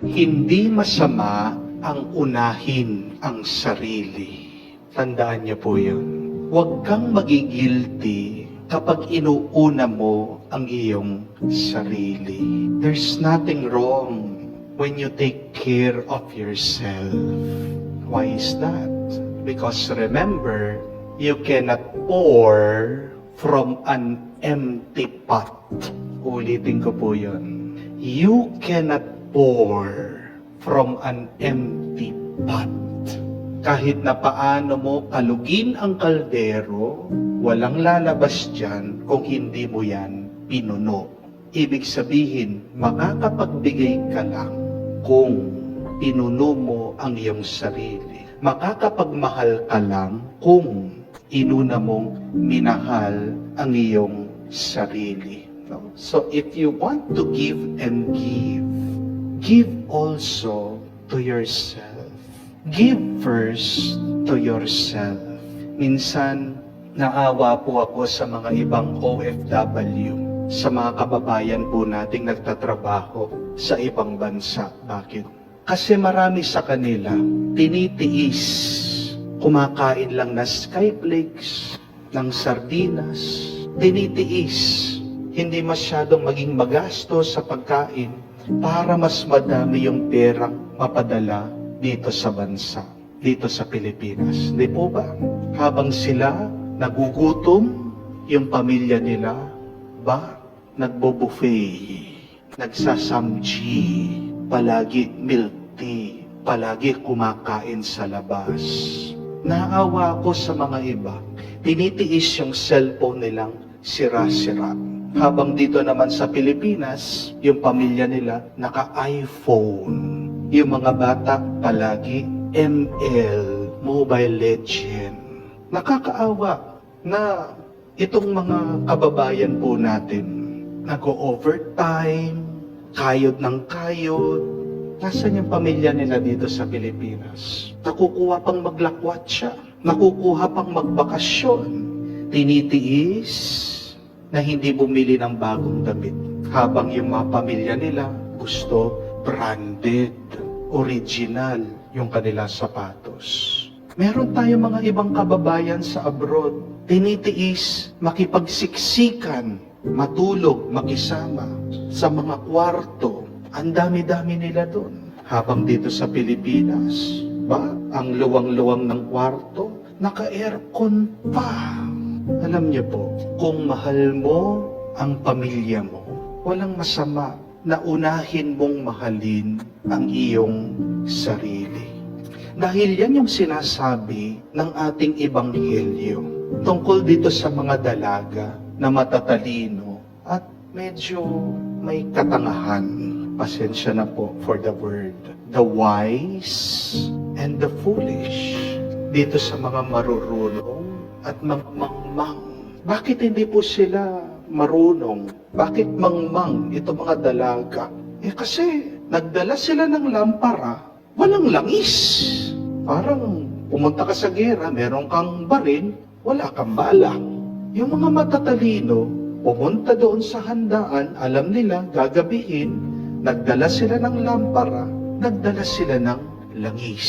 Hindi masama ang unahin ang sarili. Tandaan niyo po yun. Huwag kang magigilty kapag inuuna mo ang iyong sarili. There's nothing wrong when you take care of yourself. Why is that? Because remember, you cannot pour from an empty pot. Ulitin ko po yun. You cannot pour from an empty pot. Kahit na paano mo kalugin ang kaldero, walang lalabas dyan kung hindi mo yan pinuno. Ibig sabihin, makakapagbigay ka lang kung pinuno mo ang iyong sarili. Makakapagmahal ka lang kung inuna mong minahal ang iyong sarili. No? So if you want to give and give also to yourself. Give first to yourself. Minsan, naawa po ako sa mga ibang OFW, sa mga kababayan po nating nagtatrabaho sa ibang bansa. Bakit? Kasi marami sa kanila, tinitiis, kumakain lang na skyflakes, ng sardinas, tinitiis, hindi masyadong maging magastos sa pagkain para mas madami yung perang mapadala dito sa bansa, dito sa Pilipinas. Di po ba? Habang sila nagugutom, yung pamilya nila, nagbo-buffet, nagsasamchi, palagi milk tea, palagi kumakain sa labas. Naawa ko sa mga iba, tinitiis yung cellphone nilang sira-sira. Habang dito naman sa Pilipinas, yung pamilya nila naka-iPhone. Yung mga bata palagi ML, Mobile Legend. Nakakaawa na itong mga kababayan po natin nag-overtime, kayod ng kayod. Nasaan yung pamilya nila dito sa Pilipinas? Nakukuha pang maglakwatsa, nakukuha pang magbakasyon. Tinitiis na hindi bumili ng bagong damit. Habang yung mga pamilya nila gusto branded, original yung kanilang sapatos. Meron tayong mga ibang kababayan sa abroad, tinitiis makipagsiksikan, matulog, makisama sa mga kwarto. Ang dami-dami nila doon. Habang dito sa Pilipinas, ang luwang-luwang ng kwarto, naka-aircon pa. Alam niyo po, kung mahal mo ang pamilya mo, walang masama na unahin mong mahalin ang iyong sarili. Dahil yan yung sinasabi ng ating ebanghelyo tungkol dito sa mga dalaga na matatalino at medyo may katangahan. Pasensya na po for the word. The wise and the foolish. Dito sa mga marurunong at mangmang. Bakit hindi po sila marunong? Bakit mangmang ito mga dalaga? Kasi nagdala sila ng lampara, walang langis. Parang pumunta ka sa gera, meron kang baril, wala kang bala. Yung mga matatalino, pumunta doon sa handaan, alam nila, gagabihin, nagdala sila ng lampara, nagdala sila ng langis.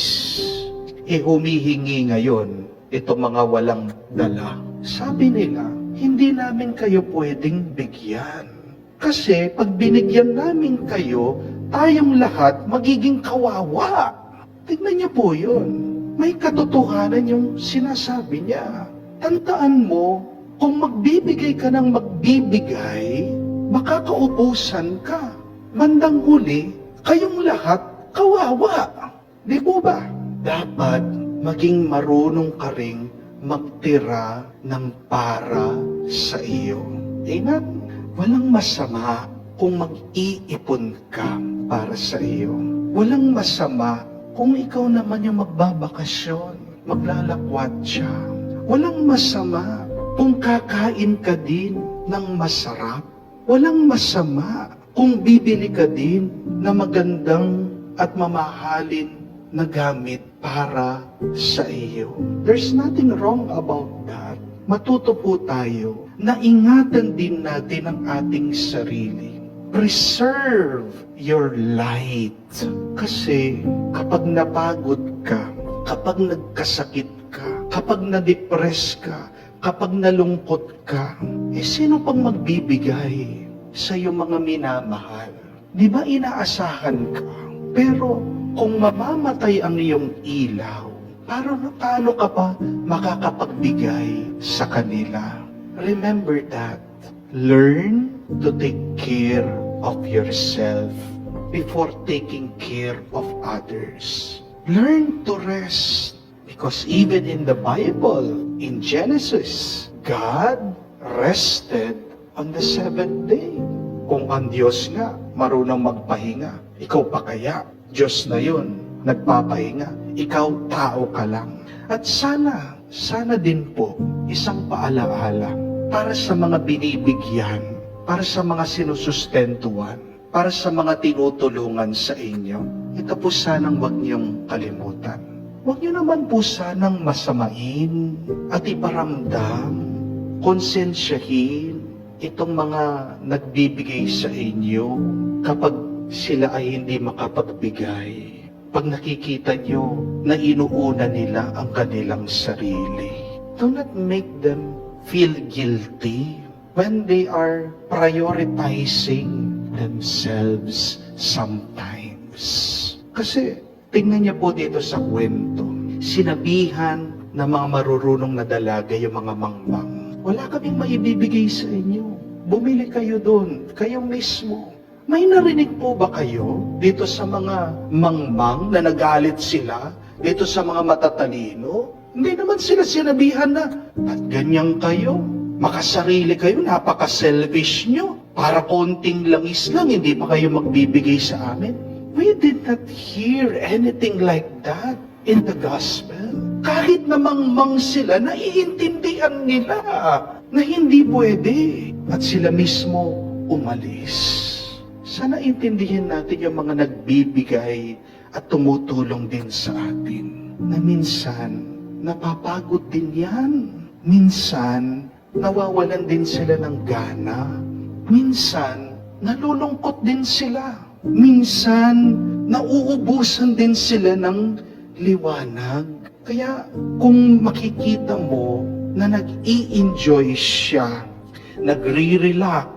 Humihingi ngayon, ito mga walang dala. Sabi nila, hindi namin kayo pwedeng bigyan. Kasi pag binigyan namin kayo, tayong lahat magiging kawawa. Tignan niyo po yun. May katotohanan yung sinasabi niya. Tandaan mo, kung magbibigay ka ng magbibigay, makakaubusan ka. Bandang huli, kayong lahat kawawa. Di po ba? Dapat maging marunong ka ring magtira ng para sa iyo. Amen? Walang masama kung mag-iipon ka para sa iyo. Walang masama kung ikaw naman yung magbabakasyon, maglalakwat siya. Walang masama kung kakain ka din ng masarap. Walang masama kung bibili ka din na magandang at mamahalin na gamit para sa iyo. There's nothing wrong about that. Matuto po tayo na ingatan din natin ang ating sarili. Preserve your light. Kasi kapag napagod ka, kapag nagkasakit ka, kapag na-depress ka, kapag nalungkot ka, sino pang magbibigay sa iyong mga minamahal? Di ba inaasahan ka? Pero kung mamamatay ang iyong ilaw, paano ka pa makakapagbigay sa kanila? Remember that. Learn to take care of yourself before taking care of others. Learn to rest. Because even in the Bible, in Genesis, God rested on the seventh day. Kung ang Diyos nga marunong magpahinga, ikaw pa kaya? Diyos na yun, nagpapahinga. Ikaw, tao ka lang. At sana din po, isang paalaala para sa mga binibigyan, para sa mga sinusustentuhan, para sa mga tinutulungan sa inyo. Ito po sanang wag niyong kalimutan. Huwag niyo naman po sanang masamain at iparamdam, konsensyahin itong mga nagbibigay sa inyo kapag sila ay hindi makapagbigay. Pag nakikita niyo na inuuna nila ang kanilang sarili, do not make them feel guilty when they are prioritizing themselves sometimes. Kasi tingnan niyo po dito sa kwento, sinabihan ng mga marurunong na dalaga yung mga mangmang, wala kaming maibibigay sa inyo. Bumili kayo doon, kayo mismo. May narinig po ba kayo dito sa mga mangmang na nagalit sila, dito sa mga matatalino? Hindi naman sila sinabihan na, at ganyan kayo, makasarili kayo, napaka-selfish nyo. Para konting langis lang, hindi pa kayo magbibigay sa amin. We did not hear anything like that in the gospel. Kahit namang sila, naiintindihan nila na hindi pwede. At sila mismo umalis. Sana intindihin natin yung mga nagbibigay at tumutulong din sa atin. Na minsan, napapagod din yan. Minsan, nawawalan din sila ng gana. Minsan, nalulungkot din sila. Minsan, nauubusan din sila ng liwanag. Kaya kung makikita mo na nag-i-enjoy siya, nagre-relax,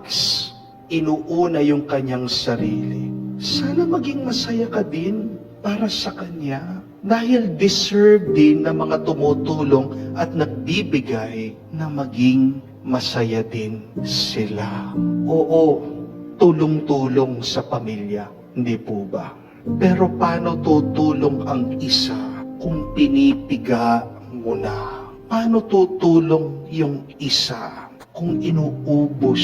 inuuna yung kanyang sarili, sana maging masaya ka din para sa kanya. Dahil deserve din ng mga tumutulong at nagbibigay na maging masaya din sila. Oo, tulong-tulong sa pamilya, hindi po ba? Pero paano tutulong ang isa kung pinipiga mo na? Paano tutulong yung isa kung inuubos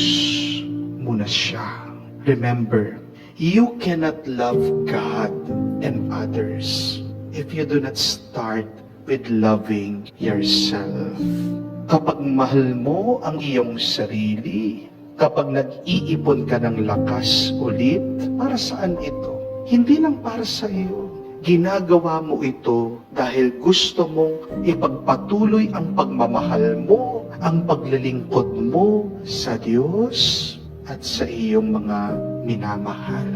mo na siya? Remember, you cannot love God and others if you do not start with loving yourself. Kapag mahal mo ang iyong sarili, kapag nag-iipon ka ng lakas ulit, para saan ito? Hindi lang para sa iyo. Ginagawa mo ito dahil gusto mong ipagpatuloy ang pagmamahal mo, ang paglilingkod mo sa Diyos at sa iyong mga minamahal.